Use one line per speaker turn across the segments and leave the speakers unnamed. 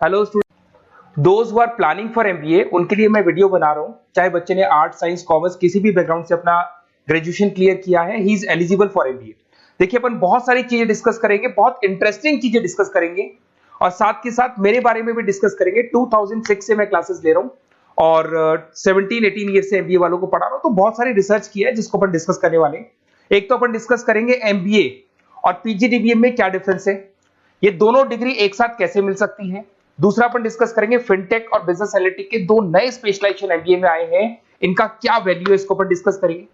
Hello student, those who are planning for MBA उनके लिए मैं वीडियो बना रहा हूं। चाहे बच्चे ने आर्ट, साइंस, कॉमर्स किसी भी बैकग्राउंड से अपना ग्रेजुएशन क्लियर किया है, he is eligible for MBA. देखिए, अपन बहुत सारी चीजें डिस्कस करेंगे, बहुत इंटरेस्टिंग चीजें डिस्कस करेंगे और साथ के साथ मेरे बारे में भी डिस्कस करेंगे। 2006 से मैं क्लासेस ले रहा हूं और 17-18 ईयर से एमबीए वालों को पढ़ा रहा हूं, तो बहुत सारी रिसर्च की है जिसको अपन डिस्कस करने वाले हैं। एक तो अपन डिस्कस करेंगे एमबीए और पीजीडीबीएम में क्या डिफरेंस है, ये दोनों डिग्री एक साथ कैसे मिल सकती है। दूसरा अपन डिस्कस करेंगे फिनटेक और बिजनेस एनालिटिक के दो नए स्पेशलाइजेशन एमबीए में आए हैं, इनका क्या वैल्यू है, इसको अपन डिस्कस करेंगे।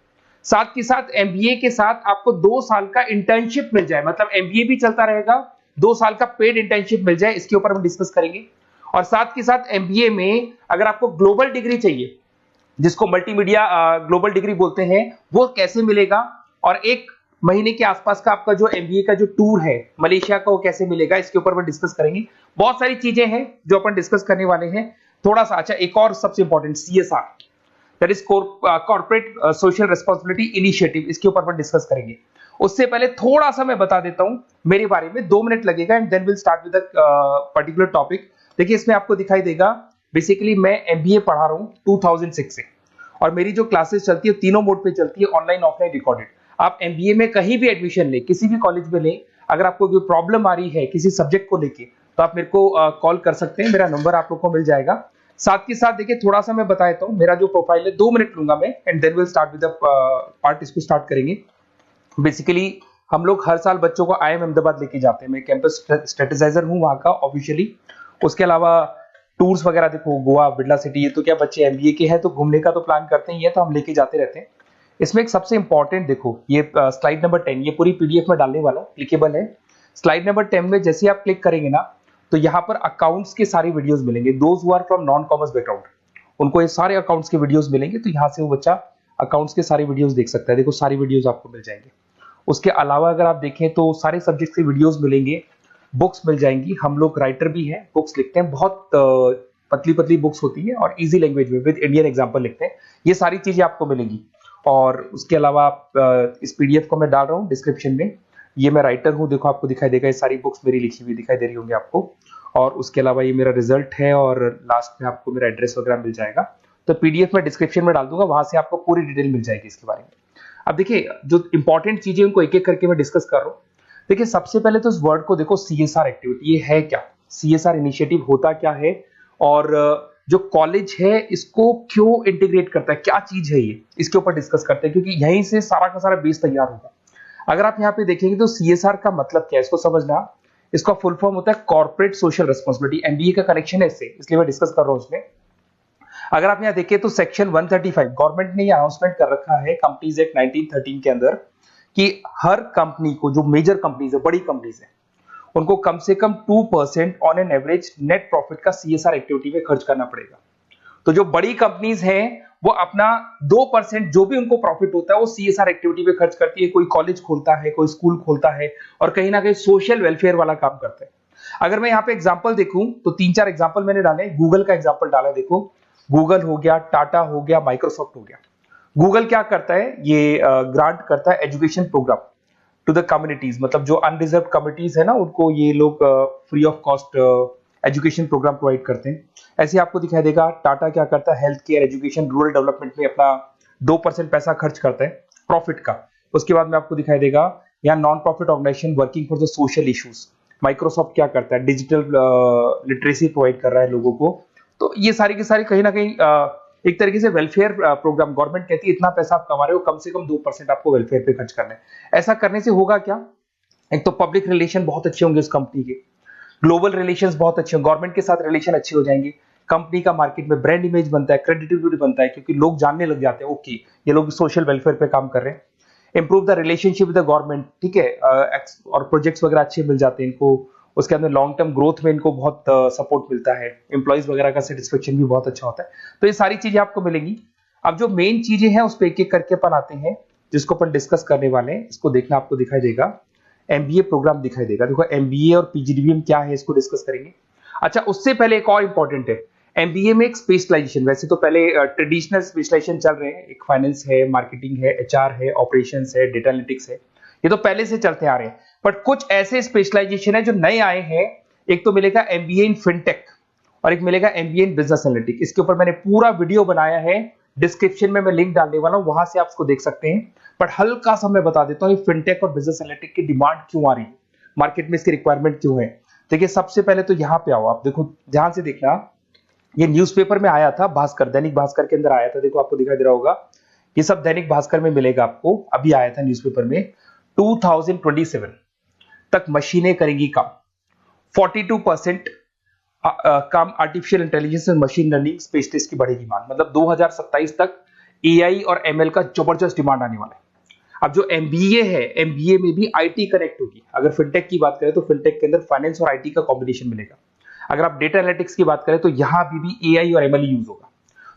साथ के साथ एमबीए के साथ आपको 2 साल का इंटर्नशिप मिल जाए, मतलब एमबीए भी चलता रहेगा, 2 साल का पेड इंटर्नशिप मिल जाए, इसके ऊपर हम डिस्कस करेंगे। और साथ के साथ एमबीए में अगर आपको ग्लोबल डिग्री चाहिए, जिसको मल्टीमीडिया ग्लोबल डिग्री बोलते हैं, वो कैसे मिलेगा, और 1 महीने के आसपास का आपका जो एमबीए का जो टूर है मलेशिया का, वो कैसे मिलेगा, इसके ऊपर हम डिस्कस करेंगे। बहुत सारी चीजें हैं जो अपन डिस्कस करने वाले हैं। थोड़ा सा अच्छा, एक और सबसे important CSR, that is corporate social responsibility initiative, इसके ऊपर अपन डिस्कस करेंगे। उससे पहले थोड़ा सा मैं बता देता हूं मेरे बारे में, 2 मिनट लगेगा and then will start with particular topic. देखिए, इसमें आपको दिखाई देगा बेसिकली मैं एमबीए पढ़ा रहा हूं 2006 से, और मेरी जो क्लासेस चलती है तीनों मोड पे चलती है, ऑनलाइन, ऑफलाइन, रिकॉर्डेड। आप एमबीए में कहीं भी एडमिशन लें, किसी भी कॉलेज में लें, अगर आपको कोई प्रॉब्लम आ रही है किसी सब्जेक्ट को लेके, तो आप मेरे को कॉल कर सकते हैं, मेरा नंबर आप लोग को मिल जाएगा। साथ के साथ देखिए, थोड़ा सा मैं बता देता हूं मेरा जो प्रोफाइल है, 2 मिनट लूंगा मैं and then will start with the part, इसको स्टार्ट करेंगे। बेसिकली हम लोग हर साल बच्चों को आईएम अहमदाबाद लेके जाते हैं, मैं कैंपस स्ट्रेटेजाइजर हूं वहां का ऑफिशियली। उसके अलावा टूर्स वगैरह, देखो गोवा, बिरला सिटी, ये तो क्या बच्चे एमबीए के हैं तो घूमने का तो प्लान करते ही है, तो हम लेके जाते रहते हैं। इसमें एक सबसे इंपॉर्टेंट, देखो ये स्लाइड नंबर 10, ये पूरी पीडीएफ में डालने वाला हूं, क्लिकेबल है। स्लाइड नंबर 10 में जैसे आप क्लिक करेंगे ना, तो यहाँ पर अकाउंट्स के सारे वीडियोस मिलेंगे। Those who are from non commerce background, उनको ये सारे अकाउंट्स के वीडियोस मिलेंगे, तो यहाँ से वो बच्चा अकाउंट्स के सारे वीडियोस देख सकता है। देखो, सारी वीडियोस आपको मिल जाएंगे। उसके अलावा अगर आप देखें तो सारे सब्जेक्ट के वीडियोस मिलेंगे, बुक्स मिल जाएंगी। हम लोग राइटर भी हैं, बुक्स लिखते हैं, बहुत पतली पतली बुक्स होती है और इजी लैंग्वेज में विद इंडियन एग्जांपल लिखते हैं। ये सारी चीजें आपको मिलेंगी। और उसके अलावा इस पीडीएफ को मैं डाल रहा हूँ डिस्क्रिप्शन में, ये मैं राइटर हूँ, देखो आपको दिखाई देगा, ये सारी बुक्स मेरी लिखी हुई दिखाई दे रही होंगी आपको। और उसके अलावा ये मेरा रिजल्ट है और लास्ट में आपको मेरा एड्रेस वगैरह मिल जाएगा। तो पीडीएफ में डिस्क्रिप्शन में डाल दूंगा, वहां से आपको पूरी डिटेल मिल जाएगी इसके बारे में। अब देखिए, जो इंपॉर्टेंट चीजें उनको एक एक करके मैं डिस्कस कर रहा हूँ। देखिए, सबसे पहले तो इस वर्ड को देखो, सीएसआर एक्टिविटी, ये है क्या, सीएसआर इनिशिएटिव होता क्या है, और जो कॉलेज है इसको क्यों इंटीग्रेट करता है, क्या चीज है ये, इसके ऊपर डिस्कस करते हैं, क्योंकि यहीं से सारा का सारा बेस तैयार होगा। अगर आप यहाँ पे देखेंगे तो सीएसआर का मतलब क्या है, इसको समझना। इसका फुल फॉर्म होता है कॉर्पोरेट सोशल रिस्पांसिबिलिटी। एमबीए का कनेक्शन है इससे, इसलिए मैं डिस्कस कर रहा हूँ उसमें। अगर आप यहाँ देखिए तो सेक्शन 135, गवर्नमेंट ने ये अनाउंसमेंट कर रखा है कंपनीज एक्ट 1913 के अंदर, कि हर कंपनी को, जो मेजर कंपनीज है, बड़ी कंपनीज है, उनको कम से कम 2% on an average net profit का सीएसआर एक्टिविटी में खर्च करना पड़ेगा। तो जो बड़ी कंपनीज हैं वो अपना 2% जो भी उनको प्रॉफिट होता है वो सीएसआर एक्टिविटी पे खर्च करती है। कोई कॉलेज खोलता है, कोई स्कूल खोलता है, और कहीं ना कहीं सोशल वेलफेयर वाला काम करता है। अगर मैं यहाँ पे एग्जांपल देखूं तो 3-4 एग्जांपल मैंने डाले। गूगल का एग्जांपल डाला, देखो गूगल हो गया, टाटा हो गया, माइक्रोसॉफ्ट हो गया। गूगल क्या करता है, ये ग्रांट करता है education program to the communities, मतलब जो अनरिजर्व कम्युनिटीज है ना, उनको ये लोग free of cost education program provide करते हैं। ऐसे आपको दिखाई देगा टाटा क्या करता है, health care, education, rural development में अपना 2% पैसा खर्च करता है प्रॉफिट का। उसके बाद में आपको दिखाई देगा यहाँ non profit organisation working for the social issues. Microsoft क्या करता है, डिजिटल लिटरेसी प्रोवाइड कर रहा है लोगों को। तो ये सारी की सारी कहीं ना कहीं एक तरीके से वेलफेयर प्रोग्राम, गवर्नमेंट कहती है इतना पैसा आप कमा रहे हो, कम से कम 2% आपको वेलफेयर पे खर्च करना है। ऐसा करने से होगा क्या, एक तो पब्लिक रिलेशन बहुत अच्छे होंगे उस कंपनी के, ग्लोबल रिलेशंस बहुत अच्छे होंगे, गवर्नमेंट के साथ रिलेशन अच्छे हो जाएंगे, कंपनी का मार्केट में ब्रांड इमेज बनता है, क्रेडिबिलिटी बनता है, क्योंकि लोग जानने लग जाते हैं ओके ये लोग सोशल वेलफेयर पे काम कर रहे हैं। Improve the relationship with the government, ठीक है, और प्रोजेक्ट्स वगैरह अच्छे मिल जाते हैं इनको। उसके अंदर लॉन्ग टर्म ग्रोथ में इनको बहुत सपोर्ट मिलता है, एम्प्लॉइज वगैरह का सेटिस्फेक्शन भी बहुत अच्छा होता है। तो ये सारी चीजें आपको मिलेंगी। अब जो मेन चीजें हैं उस पर एक एक करके अपन आते हैं, जिसको अपन डिस्कस करने वाले हैं। इसको देखना, आपको दिखाई देगा एमबीए प्रोग्राम दिखाई देगा। देखो एमबीए और पीजीडीबीएम क्या है, इसको डिस्कस करेंगे। अच्छा, उससे पहले एक और इंपॉर्टेंट है, एमबीए में एक स्पेशलाइजेशन, वैसे तो पहले ट्रेडिशनल स्पेशलाइजेशन चल रहे हैं, एक फाइनेंस है, मार्केटिंग है, एचआर है, ऑपरेशंस है, डेटा एनालिटिक्स है, ये तो पहले से चलते आ रहे हैं। बट कुछ ऐसे स्पेशलाइजेशन है जो नए आए हैं। एक तो मिलेगा एमबीए इन फिनटेक, और एक मिलेगा एमबीए इन बिजनेस एनालिटिक्स। इसके ऊपर मैंने पूरा वीडियो बनाया है, डिस्क्रिप्शन में मैं लिंक डालने वाला हूं, वहां से आप उसको देख सकते हैं। बट हल्का सा मैं बता देता हूँ फिनटेक और बिजनेस एनालिटिक्स की डिमांड क्यों आ रही है, मार्केट में इसकी रिक्वायरमेंट क्यों है। देखिए सबसे पहले तो यहाँ पे आओ, आप देखो ध्यान से देखना, ये न्यूज़पेपर में आया था, भास्कर, दैनिक भास्कर के अंदर आया था, देखो आपको दिखाई दे रहा होगा, ये सब दैनिक भास्कर में मिलेगा आपको, अभी आया था न्यूज़पेपर में। 2027 तक मशीनें करेंगी काम, 42% काम आर्टिफिशियल इंटेलिजेंस और मशीन लर्निंग स्पेशलिस्ट की बढ़ेगी मांग। मतलब 2027 तक एआई और एमएल का जबरदस्त डिमांड आने वाला है। अब जो एमबीए है, एमबीए में भी आईटी कनेक्ट होगी। अगर फिनटेक की बात करें तो फिनटेक के अंदर फाइनेंस और आईटी का कॉम्बिनेशन मिलेगा। अगर आप डेटा एनालिटिक्स की बात करें तो यहां भी एआई और एमएल यूज होगा।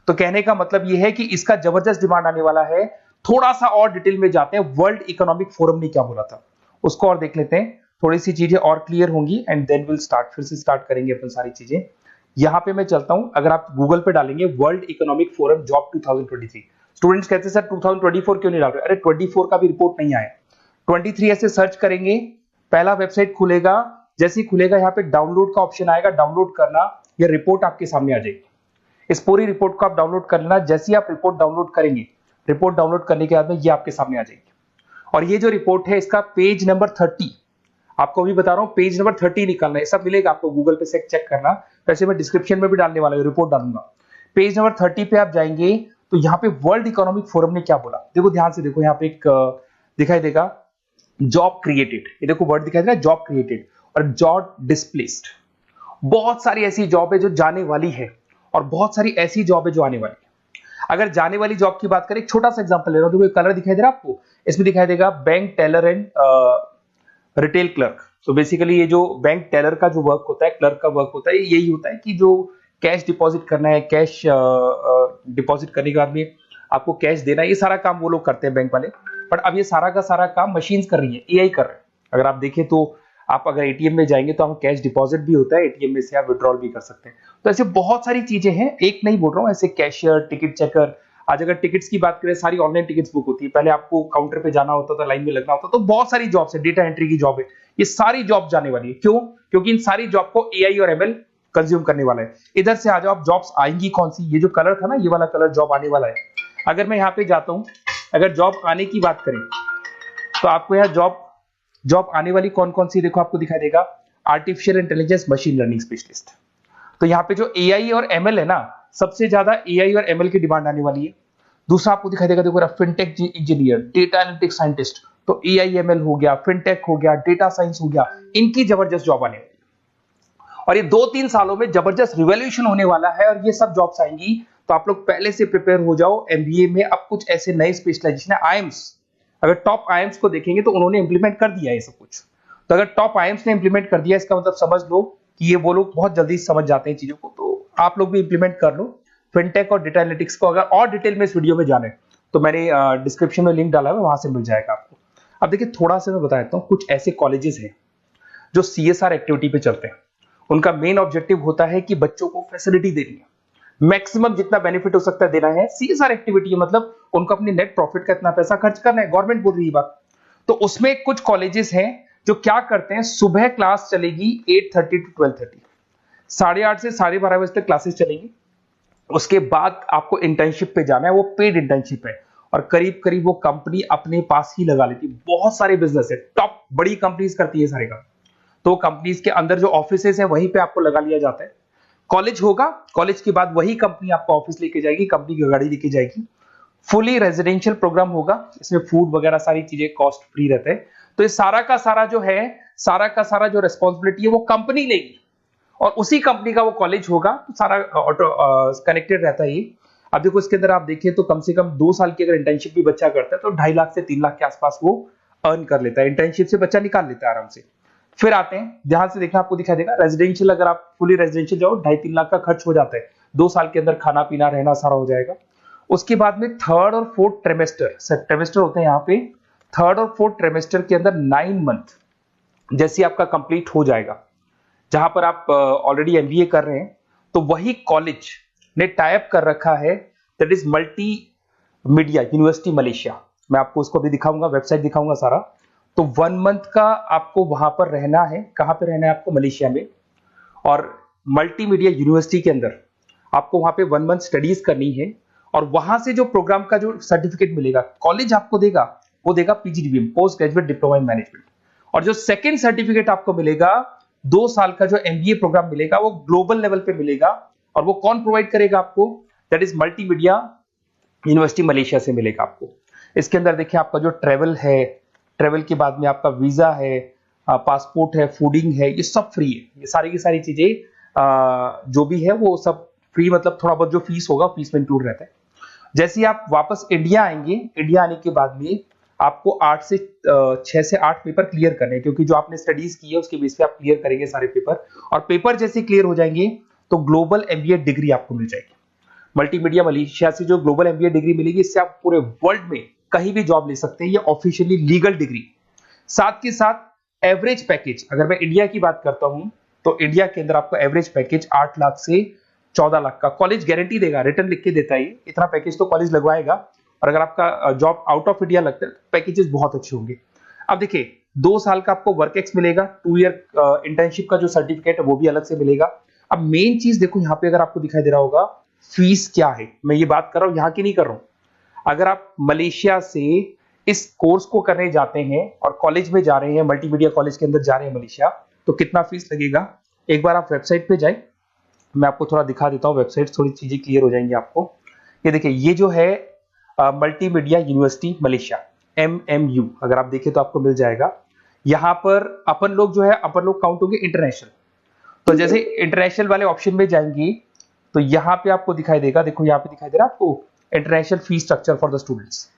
तो कहने का मतलब यह है कि इसका जबरदस्त डिमांड आने वाला है। थोड़ा सा और डिटेल में जाते हैं, वर्ल्ड इकोनॉमिक फोरम ने क्या बोला था उसको और देख लेते हैं, थोड़ी सी चीजें और क्लियर होंगी एंड देन विल स्टार्ट, फिर से स्टार्ट करेंगे अपन सारी चीजें। यहां पे मैं चलता हूं, अगर आप गूगल पे डालेंगे world economic forum job 2023, students कहते हैं सर 2024 क्यों नहीं डाल रहे, अरे 24 का भी रिपोर्ट नहीं आया, 23 ऐसे सर्च करेंगे, पहला वेबसाइट खुलेगा, जैसे ही खुलेगा यहाँ पे डाउनलोड का ऑप्शन आएगा, डाउनलोड करना, यह रिपोर्ट आपके सामने आ जाएगी। इस पूरी रिपोर्ट को आप डाउनलोड कर लेना, जैसे ही आप रिपोर्ट डाउनलोड करेंगे, रिपोर्ट डाउनलोड करने के बाद में ये आपके सामने आ जाएगी। और ये जो रिपोर्ट है इसका पेज नंबर 30, आपको भी बता रहा हूं पेज नंबर 30 निकालना है, सब मिलेगा आपको गूगल पे से चेक करना, वैसे मैं डिस्क्रिप्शन में भी डालने वाला हूं, रिपोर्ट डालूंगा। पेज नंबर 30 पे आप जाएंगे तो यहाँ पे वर्ल्ड इकोनॉमिक फोरम ने क्या बोला, देखो ध्यान से देखो, यहाँ पे एक दिखाई देगा जॉब क्रिएटेड, ये देखो वर्ड दिखाई दे रहा है जॉब क्रिएटेड और जॉब डिस्प्लेस्ड। बहुत सारी ऐसी जॉब है जो जाने वाली है और बहुत सारी ऐसी जॉब है जो आने वाली है। अगर जाने वाली जॉब की बात करें, एक छोटा सा एग्जांपल ले रहा हूं, देखो कलर दिखाई दे रहा है आपको, इसमें दिखाई देगा bank teller and retail clerk. तो बेसिकली ये जो बैंक टेलर का जो वर्क होता है, क्लर्क का वर्क होता है, यही होता है कि जो कैश डिपॉजिट करना है, कैश डिपॉजिट करने के बाद में आपको कैश देना है, ये सारा काम वो लोग करते हैं बैंक वाले। बट अब ये सारा का सारा काम मशीन्स कर रही है, एआई कर रहे हैं। अगर आप देखें तो आप अगर एटीएम में जाएंगे तो आप कैश डिपॉजिट भी होता है, एटीएम में से आप विड्रॉल भी कर सकते हैं। तो ऐसे बहुत सारी चीजें हैं, एक नहीं बोल रहा हूँ, ऐसे कैशियर, टिकट चेकर, आज अगर टिकट्स की बात करें सारी ऑनलाइन टिकट्स बुक होती है, पहले आपको काउंटर पे जाना होता था, लाइन में लगना होता, तो बहुत सारी जॉब्स है, डेटा एंट्री की जॉब है, ये सारी जॉब जाने वाली है। क्यों? क्योंकि इन सारी जॉब को एआई और एमएल कंज्यूम करने वाला है। इधर से आ जाओ, आप जॉब्स आएंगी कौन सी, ये जो कलर था ना, ये वाला कलर जॉब आने वाला है। अगर मैं यहाँ पे जाता हूँ, अगर जॉब आने की बात करें तो आपको यहाँ जॉब आने वाली कौन कौन सी, देखो आपको दिखाई देगा artificial intelligence machine learning specialist. तो यहाँ पे जो एआई और एमएल है ना, सबसे ज्यादा एआई और एमएल की डिमांड आने वाली है। दूसरा आपको दिखाई देगा, देखो fintech engineer, data analytics scientist, तो एआई एमएल हो गया, फिनटेक हो गया, डेटा साइंस हो गया, इनकी जबरदस्त जॉब आने वाली है। और ये 2-3 सालों में जबरदस्त रिवॉल्यूशन होने वाला है और ये सब जॉब्स आएंगी। तो आप लोग पहले से प्रिपेयर हो जाओ। एमबीए में अब कुछ ऐसे नए स्पेशलाइजेशन है, आईएम्स, अगर टॉप आईएम्स को देखेंगे तो उन्होंने इंप्लीमेंट कर दिया है ये सब कुछ। तो अगर टॉप आईएम्स ने इंप्लीमेंट कर दिया, इसका मतलब समझ लो कि ये वो लोग बहुत जल्दी समझ जाते हैं चीजों को, तो आप लोग भी इंप्लीमेंट कर लो फिनटेक और डेटा एनालिटिक्स को। अगर और डिटेल में इस वीडियो में जाने तो मैंने डिस्क्रिप्शन में लिंक डाला है, वहां से मिल जाएगा आपको। अब देखिए थोड़ा सा मैं बता देता हूँ, कुछ ऐसे कॉलेजेस हैं जो सीएसआर एक्टिविटी पे चलते हैं। उनका मेन ऑब्जेक्टिव होता है कि बच्चों को फैसिलिटी देनी है, मैक्सिमम जितना बेनिफिट हो सकता है देना है। सीएसआर एक्टिविटी मतलब उनको अपनी नेट प्रॉफिट का इतना पैसा खर्च करना है, गवर्नमेंट बोल रही है बात। तो उसमें कुछ कॉलेजेस हैं जो क्या करते हैं, सुबह क्लास चलेगी 8:30 to 12:30, 8:30 से 12:30 बजे तक क्लासेस चलेंगी। उसके बाद आपको इंटर्नशिप पे जाना है, वो पेड इंटर्नशिप है और करीब करीब वो कंपनी अपने पास ही लगा लेती है। बहुत सारे बिजनेस है, टॉप बड़ी कंपनीज करती है सारे काम। तो कंपनीज के अंदर जो ऑफिसेज है वहीं पे आपको लगा लिया जाता है। कॉलेज होगा, कॉलेज के बाद वही कंपनी आपको ऑफिस लेके जाएगी, कंपनी की गाड़ी लेके जाएगी। फुली रेजिडेंशियल प्रोग्राम होगा, इसमें फूड वगैरह सारी चीजें कॉस्ट फ्री रहते हैं। तो ये सारा का सारा जो है, सारा का सारा जो रिस्पॉन्सिबिलिटी है वो कंपनी लेगी और उसी कंपनी का वो कॉलेज होगा। तो सारा ऑटो कनेक्टेड रहता है ये। अब देखो इसके अंदर आप देखिए तो कम से कम 2 साल की अगर इंटर्नशिप भी बच्चा करता है तो 2.5 लाख से 3 लाख के आसपास वो अर्न कर लेता है, इंटर्नशिप से बच्चा निकाल लेता है आराम से। फिर आते हैं, ध्यान से देखना, आपको दिखाई देगा रेजिडेंशियल, अगर आप फुली रेजिडेंशियल जाओ 2.5-3 लाख का खर्च हो जाता है, 2 साल के अंदर खाना पीना रहना सारा हो जाएगा। उसके बाद में थर्ड और फोर्थ ट्रेमेस्टर होते हैं यहाँ पे, थर्ड और फोर्थ ट्रेमेस्टर के अंदर 9 मंथ जैसे आपका कंप्लीट हो जाएगा, जहां पर आप ऑलरेडी एमबीए कर रहे हैं, तो वही कॉलेज ने टाइप कर रखा है, that is multi media university Malaysia. मैं आपको उसको भी दिखाऊंगा, वेबसाइट दिखाऊंगा सारा। तो 1 मंथ का आपको वहां पर रहना है, कहां पे रहना है आपको, मलेशिया में। और मल्टीमीडिया यूनिवर्सिटी के अंदर आपको वहां पे 1 मंथ स्टडीज करनी है और वहां से जो प्रोग्राम का जो सर्टिफिकेट मिलेगा कॉलेज आपको देगा, वो देगा PGDBM, post graduate diploma in management. और जो सेकंड सर्टिफिकेट आपको मिलेगा 2 साल का जो एमबीए प्रोग्राम मिलेगा वो ग्लोबल लेवल पे मिलेगा। और वो कौन प्रोवाइड करेगा आपको? That is multimedia university Malaysia से मिलेगा आपको। इसके अंदर देखिए आपका जो ट्रेवल है, ट्रेवल के बाद में आपका वीजा है, पासपोर्ट है, फूडिंग है, ये सब फ्री है। ये सारी की सारी चीजें जो भी है वो सब फ्री, मतलब थोड़ा बहुत जो फीस होगा फीस में इंक्लूड रहता है। जैसे ही आप वापस इंडिया आएंगे, इंडिया आने के बाद में आपको 6 से 8 पेपर क्लियर करने हैं, क्योंकि जो आपने स्टडीज की है उसके बेस पे आप क्लियर करेंगे सारे पेपर। और पेपर जैसे क्लियर हो जाएंगे तो ग्लोबल एमबीए डिग्री आपको मिल जाएगी। मल्टीमीडिया मलेशिया से जो ग्लोबल एमबीए डिग्री मिलेगी, इससे आप पूरे वर्ल्ड में कहीं भी जॉब ले सकते हैं। ये ऑफिशियली लीगल डिग्री। साथ के साथ एवरेज पैकेज, अगर मैं इंडिया की बात करता हूं तो इंडिया के अंदर आपको एवरेज पैकेज 8 लाख से 14 लाख का कॉलेज गारंटी देगा, रिटर्न लिख के देता है। इतना पैकेज तो कॉलेज लगवाएगा। और अगर आपका जॉब आउट ऑफ इंडिया लगता है तो पैकेजेस बहुत अच्छे होंगे। अब देखिए 2 साल का आपको वर्क एक्स मिलेगा, 2 ईयर इंटर्नशिप का जो सर्टिफिकेट है वो भी अलग से मिलेगा। अब मेन चीज देखो यहाँ पे, अगर आपको दिखाई दे रहा होगा फीस क्या है, मैं ये बात कर रहा हूं यहाँ की नहीं कर रहा हूं। अगर आप मलेशिया से इस कोर्स को करने जाते हैं और कॉलेज में जा रहे हैं, मल्टीमीडिया कॉलेज के अंदर जा रहे हैं मलेशिया, तो कितना फीस लगेगा? एक बार आप वेबसाइट पे जाए, मैं आपको थोड़ा दिखा देता हूँ वेबसाइट, थोड़ी चीजें क्लियर हो जाएंगी आपको। ये देखिए, ये जो है मल्टीमीडिया यूनिवर्सिटी मलेशिया MMU, अगर आप देखें तो आपको मिल जाएगा। यहाँ पर अपन लोग जो है, अपन लोग काउंट होंगे इंटरनेशनल। तो जैसे इंटरनेशनल वाले ऑप्शन में जाएंगे तो यहाँ पे आपको दिखाई देगा, देखो यहाँ पे दिखाई दे रहा है आपको international fees structure for the students.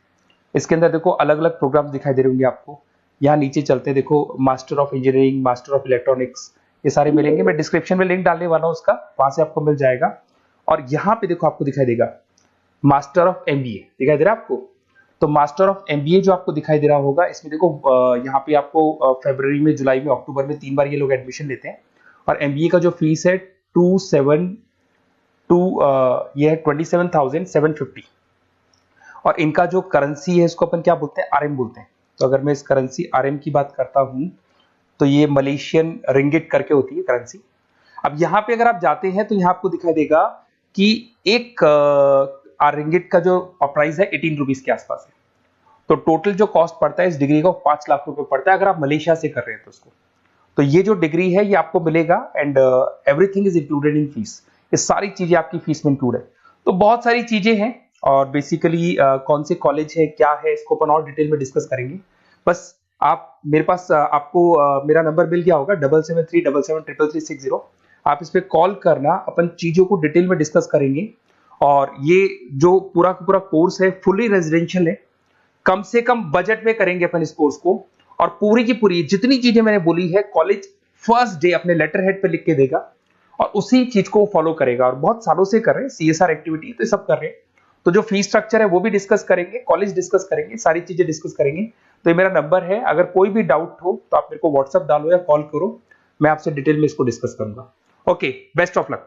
इसके अंदर देखो अलग अलग प्रोग्राम दिखाई दे रहे होंगे आपको। यहाँ नीचे चलते देखो master of engineering, master of electronics, ये सारे मिलेंगे। मैं डिस्क्रिप्शन में लिंक डालने वाला हूँ उसका, वहां से आपको मिल जाएगा। और यहाँ पे देखो आपको दिखाई देगा मास्टर ऑफ एमबीए, दिखाई दे रहा है आपको। तो मास्टर ऑफ एमबीए जो आपको दिखाई दे रहा होगा, इसमें देखो यहाँ पे आपको फरवरी में, जुलाई में, अक्टूबर में 3 बार ये लोग एडमिशन लेते हैं। और एमबीए का जो फीस है 27,750। और इनका जो करेंसी है इसको अपन क्या बोलते हैं? आरएम बोलते हैं। तो अगर मैं इस करेंसी आरएम की बात करता हूं तो ये मलेशियन रिंगिट करके होती है करेंसी। अब यहाँ पे अगर आप जाते हैं तो यहाँ आपको दिखाई देगा कि एक रिंगिट का जो प्राइस है 18 रुपीज के आसपास है। तो टोटल जो कॉस्ट पड़ता है इस डिग्री का 5 लाख रुपए पड़ता है, अगर आप मलेशिया से कर रहे हैं तो उसको। तो ये जो डिग्री है ये आपको मिलेगा and everything is included in fees. ये सारी चीजें आपकी फीस में इंक्लूड है। तो बहुत सारी चीजें हैं और बेसिकली कौन से कॉलेज है, क्या है, इसको अपन और डिटेल में डिस्कस करेंगे। बस आप मेरे पास आपको मेरा नंबर मिल गया होगा 7737773360। आप इस पे कॉल करना, अपन चीजों को डिटेल में डिस्कस करेंगे। और ये जो पूरा का पूरा कोर्स है फुली रेजिडेंशियल है, कम से कम बजट में करेंगे अपन इस कोर्स को। और पूरी की पूरी जितनी चीजें मैंने बोली है कॉलेज फर्स्ट डे अपने लेटर हेड पे लिख के देगा और उसी चीज को फॉलो करेगा। और बहुत सालों से कर रहे हैं, CSR एक्टिविटी तो सब कर रहे हैं। तो जो फीस स्ट्रक्चर है वो भी डिस्कस करेंगे, कॉलेज डिस्कस करेंगे, सारी चीजें डिस्कस करेंगे। तो ये मेरा नंबर है, अगर कोई भी डाउट हो तो आप मेरे को व्हाट्सएप डालो या कॉल करो, मैं आपसे डिटेल में इसको डिस्कस करूंगा। Okay, best of luck.